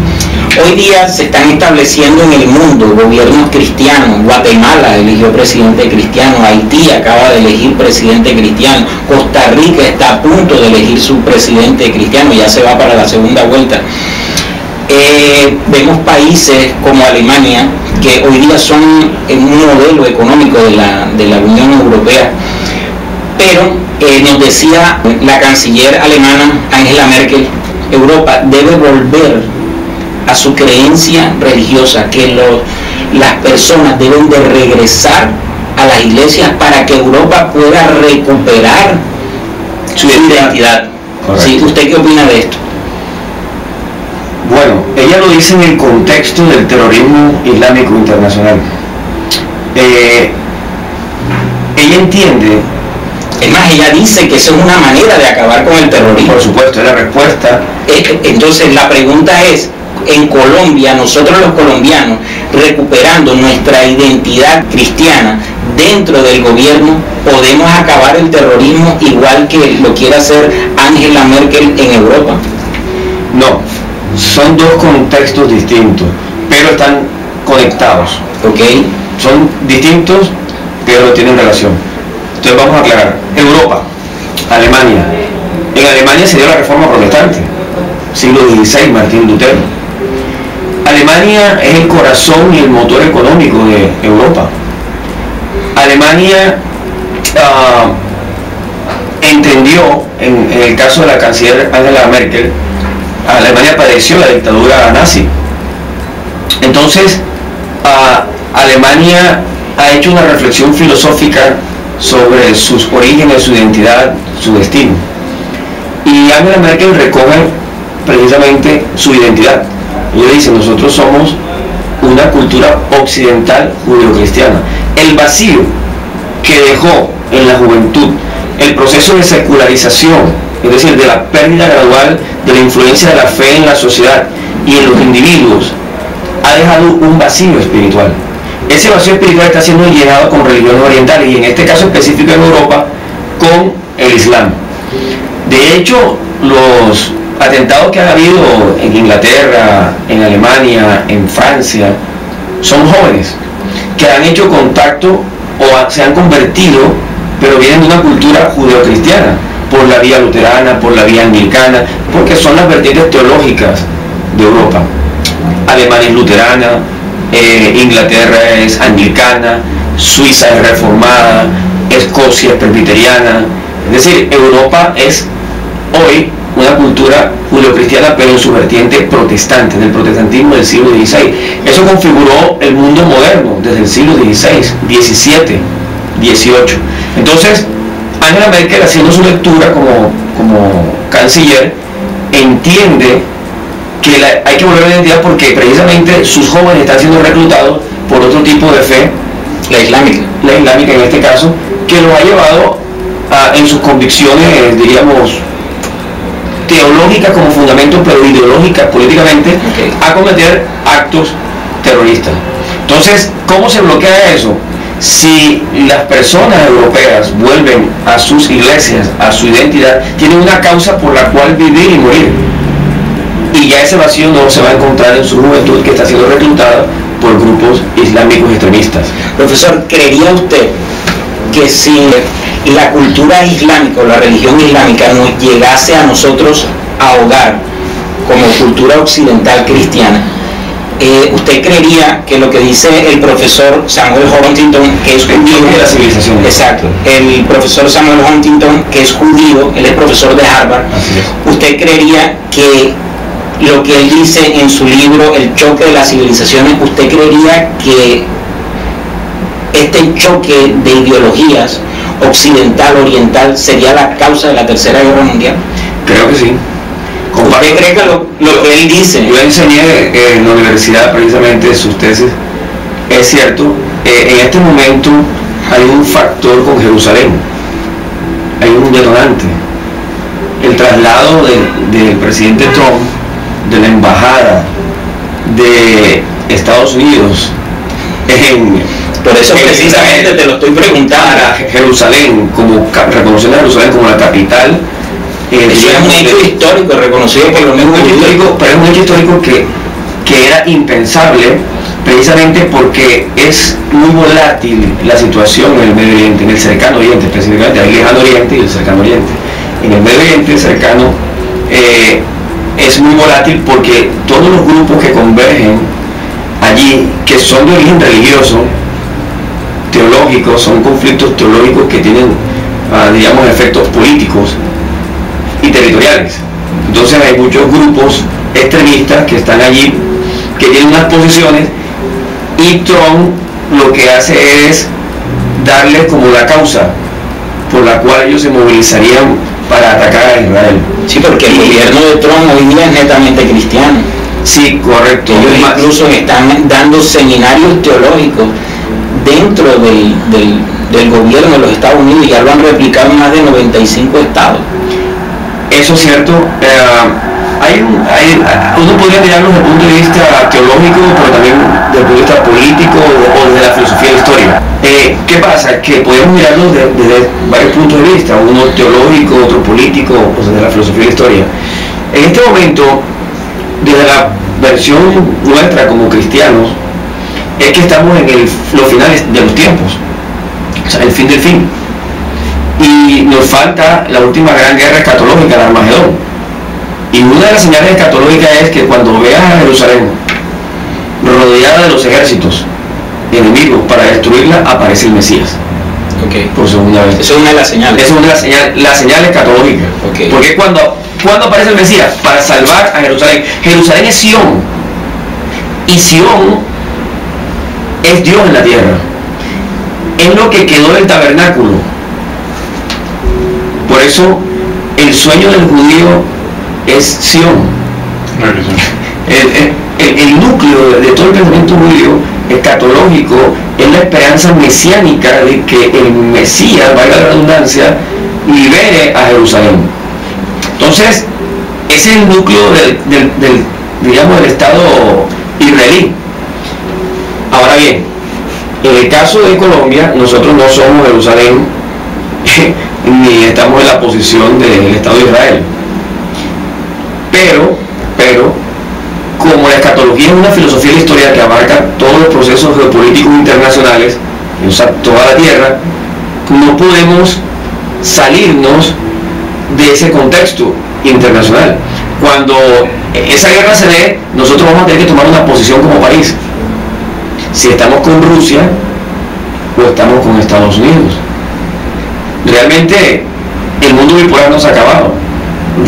A: Hoy día se están estableciendo en el mundo gobiernos cristianos. Guatemala eligió presidente cristiano, Haití acaba de elegir presidente cristiano, Costa Rica está a punto de elegir su presidente cristiano, ya se va para la segunda vuelta. Vemos países como Alemania, que hoy día son un modelo económico de la Unión Europea, pero nos decía la canciller alemana Angela Merkel, Europa debe volver a su creencia religiosa, que las personas deben de regresar a las iglesias para que Europa pueda recuperar su identidad. ¿Sí? ¿Usted qué opina de esto?
E: Bueno, ella lo dice en el contexto del terrorismo islámico internacional. Ella entiende.
A: Es más, ella dice que eso es una manera de acabar con el terrorismo.
E: Por supuesto, es la respuesta.
A: Entonces la pregunta es, en Colombia, nosotros los colombianos, recuperando nuestra identidad cristiana dentro del gobierno, podemos acabar el terrorismo igual que lo quiere hacer Angela Merkel en Europa?
E: No, son dos contextos distintos, pero están conectados.
A: ¿Ok?
E: Son distintos, pero tienen relación. Entonces vamos a aclarar. Europa, Alemania. En Alemania se dio la reforma protestante, siglo XVI, Martín Lutero. Alemania es el corazón y el motor económico de Europa. Alemania entendió, en el caso de la canciller Angela Merkel, Alemania padeció la dictadura nazi. Entonces, Alemania ha hecho una reflexión filosófica sobre sus orígenes, su identidad, su destino. Y Angela Merkel recoge precisamente su identidad. Ella dice, nosotros somos una cultura occidental judeocristiana. El vacío que dejó en la juventud el proceso de secularización, es decir, de la pérdida gradual de la influencia de la fe en la sociedad y en los individuos, ha dejado un vacío espiritual. Ese vacío espiritual está siendo llenado con religiones orientales, y en este caso específico en Europa, con el Islam. De hecho, los atentados que han habido en Inglaterra, en Alemania, en Francia, son jóvenes que han hecho contacto o se han convertido, pero vienen de una cultura judeocristiana, por la vía luterana, por la vía anglicana, porque son las vertientes teológicas de Europa. Alemania es luterana, Inglaterra es anglicana, Suiza es reformada, Escocia es presbiteriana. Es decir, Europa es hoy una cultura judeocristiana, pero en su vertiente protestante, del protestantismo del siglo XVI. Eso configuró el mundo moderno desde el siglo XVI, XVII, XVIII. Entonces, Angela Merkel, haciendo su lectura como canciller, entiende que hay que volver a la identidad, porque precisamente sus jóvenes están siendo reclutados por otro tipo de fe, la islámica en este caso, que lo ha llevado en sus convicciones, diríamos, teológicas como fundamento, pero ideológicas, políticamente, a cometer actos terroristas. Entonces, ¿cómo se bloquea eso? Si las personas europeas vuelven a sus iglesias, a su identidad, tienen una causa por la cual vivir y morir. Y ya ese vacío no se va a encontrar en su juventud, que está siendo reclutada por grupos islámicos extremistas.
A: Profesor, ¿creería usted que si la cultura islámica o la religión islámica nos llegase a nosotros a ahogar como cultura occidental cristiana, usted creería que lo que dice el profesor Samuel Huntington, que es judío
E: de la civilización?
A: Exacto, el profesor Samuel Huntington, que es judío, él es profesor de Harvard, ¿usted creería que lo que él dice en su libro El choque de las civilizaciones, usted creería que este choque de ideologías occidental, oriental, sería la causa de la Tercera Guerra Mundial?
E: Creo que sí.
A: ¿Usted cree que lo que él dice?
E: Yo enseñé en la universidad precisamente sus tesis. Es cierto, en este momento hay un factor con Jerusalén, hay un detonante. El traslado del presidente Trump de la embajada de Estados Unidos
A: por eso precisamente te lo estoy preguntando,
E: a Jerusalén, reconociendo a Jerusalén como la capital.
A: Eso es un hecho histórico reconocido por los mismos históricos,
E: pero es un hecho histórico que era impensable, precisamente porque es muy volátil la situación en el Medio Oriente, en el Cercano Oriente específicamente. Hay el Lejano Oriente y el Cercano Oriente. En el Medio Oriente, el cercano, es muy volátil, porque todos los grupos que convergen allí, que son de origen religioso, teológicos, son conflictos teológicos que tienen, digamos, efectos políticos y territoriales. Entonces hay muchos grupos extremistas que están allí, que tienen unas posiciones, y Trump lo que hace es darles como la causa por la cual ellos se movilizarían para atacar a Israel.
A: Sí, porque el gobierno de Trump hoy día es netamente cristiano.
E: Sí, correcto.
A: Ellos incluso están dando seminarios teológicos dentro del gobierno de los Estados Unidos, y ya lo han replicado en más de 95 estados.
E: Eso es cierto. Uno podría mirarlo desde el punto de vista teológico, pero también desde el punto de vista político o desde la filosofía de la historia. ¿Qué pasa? Que podemos mirarlo desde varios puntos de vista, uno teológico, otro político, o desde la filosofía de la historia. En este momento, desde la versión nuestra como cristianos, es que estamos en los finales de los tiempos, o sea, el fin del fin. Y nos falta la última gran guerra escatológica, el Armagedón. Y una de las señales escatológicas es que cuando veas a Jerusalén rodeada de los ejércitos enemigos para destruirla, aparece el Mesías.
A: Okay.
E: Por segunda vez.
A: Eso es una de las señales.
E: Esa es una de las señales, la señal escatológica.
A: Okay.
E: Porque cuando aparece el Mesías, para salvar a Jerusalén. Jerusalén es Sión. Y Sión es Dios en la tierra. Es lo que quedó del tabernáculo. Por eso el sueño del judío es Sión. El núcleo de todo el pensamiento judío escatológico es la esperanza mesiánica de que el Mesías, valga la redundancia, libere a Jerusalén. Entonces, ese es el núcleo del Estado israelí. Ahora bien, en el caso de Colombia, nosotros no somos Jerusalén ni estamos en la posición del Estado de Israel. Pero, como la escatología es una filosofía de la historia que abarca todos los procesos geopolíticos internacionales, o sea, toda la tierra, no podemos salirnos de ese contexto internacional. Cuando esa guerra se dé, nosotros vamos a tener que tomar una posición como país. Si estamos con Rusia o estamos con Estados Unidos. Realmente el mundo bipolar no se ha acabado.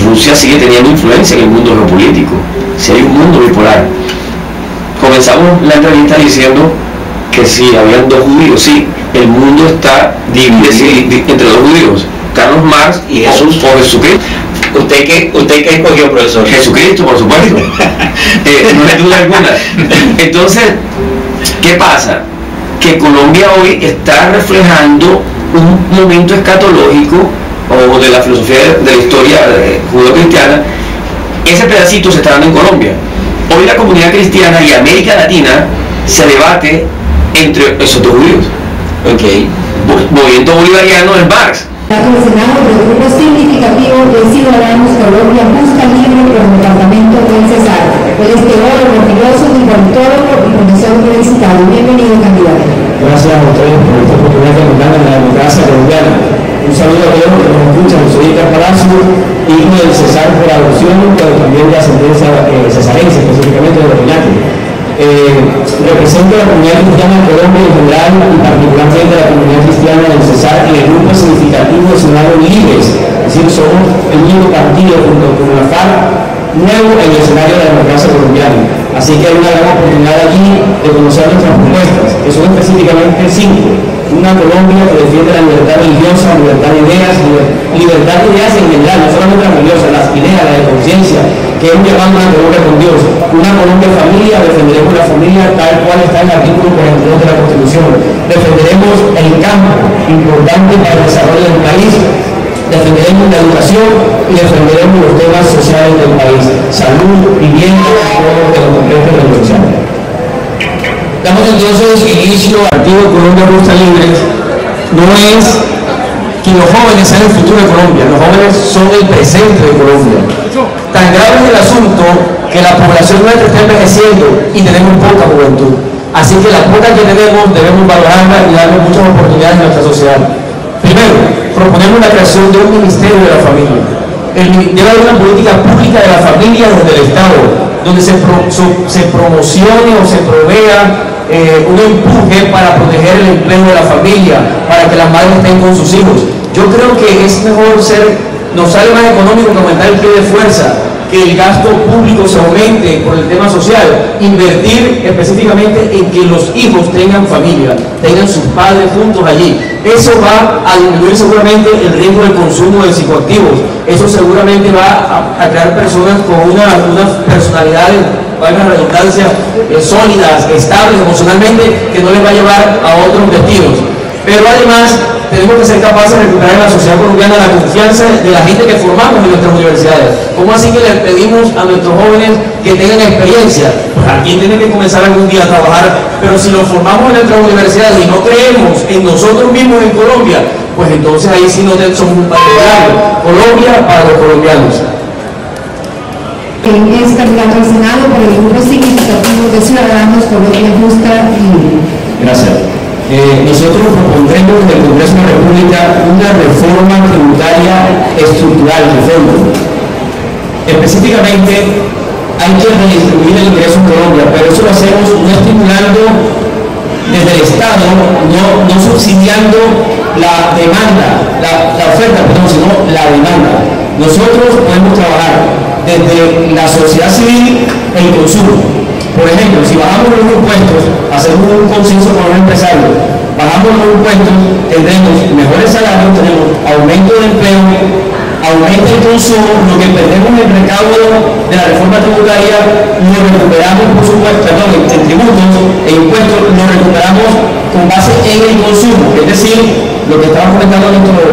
E: Rusia sigue teniendo influencia en el mundo geopolítico. Si hay un mundo bipolar. Comenzamos la entrevista diciendo que sí, habían dos judíos. Sí, el mundo está dividido entre dos judíos, Carlos Marx y Jesús o Jesucristo.
A: ¿Usted qué escogió, profesor?
E: Jesucristo, por supuesto. No hay duda alguna. Entonces, ¿qué pasa? Que Colombia hoy está reflejando un momento escatológico o de la filosofía de la historia judeo-cristiana. Ese pedacito se está dando en Colombia. Hoy la comunidad cristiana y América Latina se debate entre esos dos judíos.
A: Okay.
E: Movimiento bolivariano es Marx.
F: El Senado de grupo significativo de Ciudadanos Colombia busca libre por el departamento del Cesar. El teólogo, orgulloso y politólogo y profesor universitario. Bienvenido, candidato.
B: Gracias a ustedes por esta oportunidad que nos dan en la democracia colombiana. Un saludo a todos los que nos escuchan, soy Edgar Palacio, hijo del Cesar por adopción, pero también de ascendencia cesarense, específicamente de Orellana. Represento a la comunidad cristiana de Colombia en general y particularmente a la comunidad cristiana del Cesar en el grupo significativo de Ciudadanos Libres, es decir, somos el único partido junto con la FARC nuevo en el escenario de la democracia colombiana. Así que hay una gran oportunidad allí de conocer nuestras propuestas, que son específicamente 5. Una Colombia que defiende la libertad religiosa, libertad de ideas en general, no solamente la religiosa, las ideas, la de conciencia, que es un llamado a una Colombia con Dios. Una Colombia familia, defenderemos la familia tal cual está en el artículo 42 de la Constitución. Defenderemos el campo, importante para el desarrollo del país. Defenderemos la educación y defenderemos los temas sociales del país. Salud, vivienda, todo lo que lo complete la educación. Damos entonces inicio al Partido Colombia Justa Libres. No es que los jóvenes sean el futuro de Colombia, los jóvenes son el presente de Colombia. Tan grave es el asunto que la población nuestra está envejeciendo y tenemos poca juventud. Así que la poca que tenemos debemos valorarla y darle muchas oportunidades a nuestra sociedad. Primero, proponemos la creación de un ministerio de la familia. Debe haber una política pública de la familia desde el Estado, donde se promocione o se provea un empuje para proteger el empleo de la familia, para que las madres estén con sus hijos. Yo creo que es mejor nos sale más económico que aumentar el pie de fuerza, que el gasto público se aumente por el tema social, invertir específicamente en que los hijos tengan familia, tengan sus padres juntos allí. Eso va a disminuir seguramente el riesgo de consumo de psicoactivos. Eso seguramente va a crear personas con unas personalidades, valga la redundancia, sólidas, estables emocionalmente, que no les va a llevar a otros destinos. Pero además tenemos que ser capaces de recuperar en la sociedad colombiana la confianza de la gente que formamos en nuestras universidades. ¿Cómo así que les pedimos a nuestros jóvenes que tengan experiencia? Pues alguien tiene que comenzar algún día a trabajar, pero si lo formamos en nuestras universidades y no creemos en nosotros mismos en Colombia, pues entonces ahí sí no somos un país grande. Colombia para los colombianos.
F: Es candidato al Senado por el grupo significativo de Ciudadanos Colombia Justa y Libre.
B: Gracias. Nosotros propondremos en el Congreso de la República una reforma tributaria estructural de fondo. Específicamente, hay que redistribuir el ingreso en Colombia, pero eso lo hacemos no estimulando desde el Estado, no subsidiando la demanda, la oferta, perdón, sino la demanda. Nosotros podemos trabajar desde la sociedad civil el consumo. Por ejemplo, si bajamos los impuestos, hacemos un consenso con los empresarios, bajamos los impuestos, tendremos mejores salarios, tenemos aumento de empleo, aumenta el consumo, lo que perdemos en el recaudo de la reforma tributaria lo recuperamos, por supuesto, perdón, en tributos e impuestos lo recuperamos con base en el consumo, es decir, lo que estaba comentando nuestro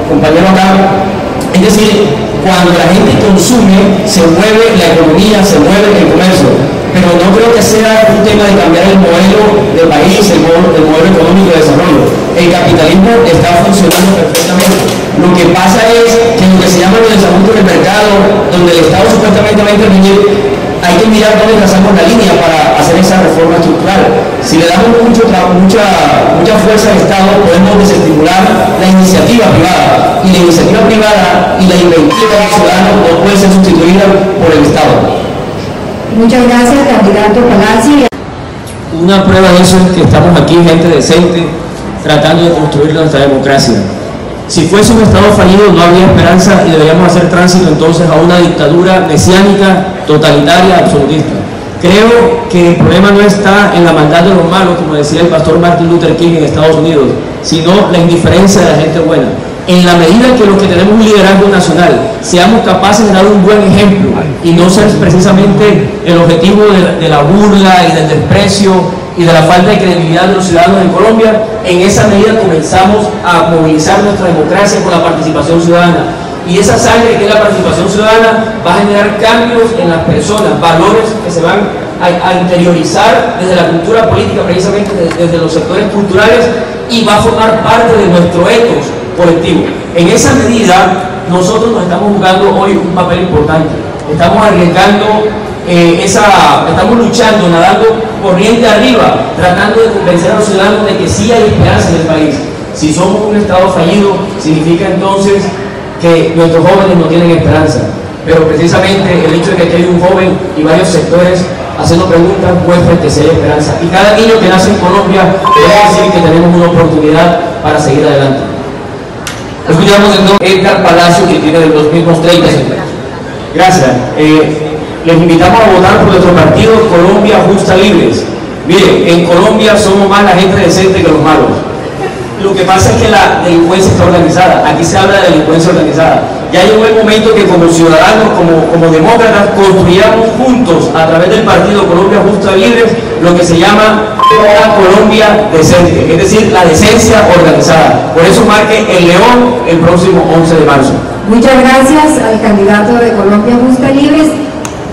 B: compañero acá, es decir, cuando la gente consume, se mueve la economía, se mueve el comercio. Pero no creo que sea un tema de cambiar el modelo del país, el modelo económico de desarrollo. El capitalismo está funcionando perfectamente. Lo que pasa es que lo que se llama el desarrollo del mercado, donde el Estado supuestamente va a intervenir, hay que mirar dónde trazamos la línea para hacer esa reforma estructural. Si le damos mucha fuerza al Estado, podemos desestimular la iniciativa privada. Y la iniciativa privada y la inventiva del ciudadano no puede ser sustituida por el Estado.
F: Muchas gracias, candidato Palacio.
B: Una prueba de eso es que estamos aquí, gente decente, tratando de construir nuestra democracia. Si fuese un Estado fallido no habría esperanza y deberíamos hacer tránsito entonces a una dictadura mesiánica, totalitaria, absolutista. Creo que el problema no está en la maldad de los malos, como decía el pastor Martin Luther King en Estados Unidos, sino la indiferencia de la gente buena. En la medida que los que tenemos un liderazgo nacional seamos capaces de dar un buen ejemplo y no ser precisamente el objetivo de la burla y del desprecio y de la falta de credibilidad de los ciudadanos en Colombia, en esa medida comenzamos a movilizar nuestra democracia con la participación ciudadana. Y esa sangre que es la participación ciudadana va a generar cambios en las personas, valores que se van a interiorizar desde la cultura política, precisamente desde los sectores culturales, y va a formar parte de nuestro etos colectivo. En esa medida, nosotros nos estamos jugando hoy un papel importante. Estamos arriesgando, estamos luchando, nadando corriente arriba, tratando de convencer a los ciudadanos de que sí hay esperanza en el país. Si somos un Estado fallido, significa entonces que nuestros jóvenes no tienen esperanza. Pero precisamente el hecho de que aquí hay un joven y varios sectores haciendo preguntas muestra que sí hay esperanza. Y cada niño que nace en Colombia debe decir que tenemos una oportunidad para seguir adelante. Escuchamos entonces Edgar Palacio, que tiene de los mismos 30 años. Gracias. Les invitamos a votar por nuestro partido Colombia Justa Libres. Miren, en Colombia somos más la gente decente que los malos. Lo que pasa es que la delincuencia está organizada. Aquí se habla de delincuencia organizada. Ya llegó el momento que como ciudadanos, como demócratas, construyamos juntos a través del partido Colombia Justa Libres lo que se llama una Colombia decente, es decir, la decencia organizada. Por eso marque el León el próximo 11 de marzo.
F: Muchas gracias al candidato de Colombia Justa Libres.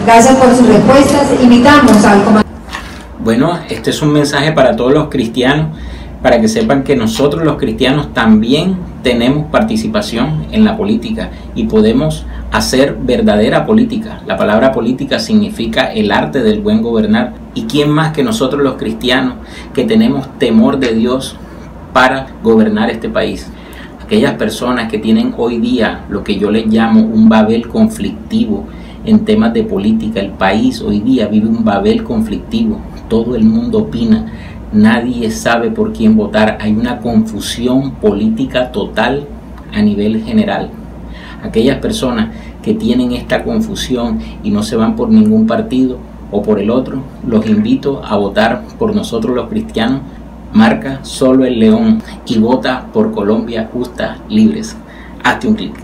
F: Gracias por sus respuestas. Invitamos al comandante.
A: Bueno, este es un mensaje para todos los cristianos, para que sepan que nosotros los cristianos también tenemos participación en la política y podemos hacer verdadera política. La palabra política significa el arte del buen gobernar. ¿Y quién más que nosotros los cristianos que tenemos temor de Dios para gobernar este país? Aquellas personas que tienen hoy día lo que yo les llamo un Babel conflictivo en temas de política. El país hoy día vive un Babel conflictivo. Todo el mundo opina. Nadie sabe por quién votar. Hay una confusión política total a nivel general. Aquellas personas que tienen esta confusión y no se van por ningún partido o por el otro, los invito a votar por nosotros los cristianos. Marca solo el león y vota por Colombia Justa Libres. Hazte un clic.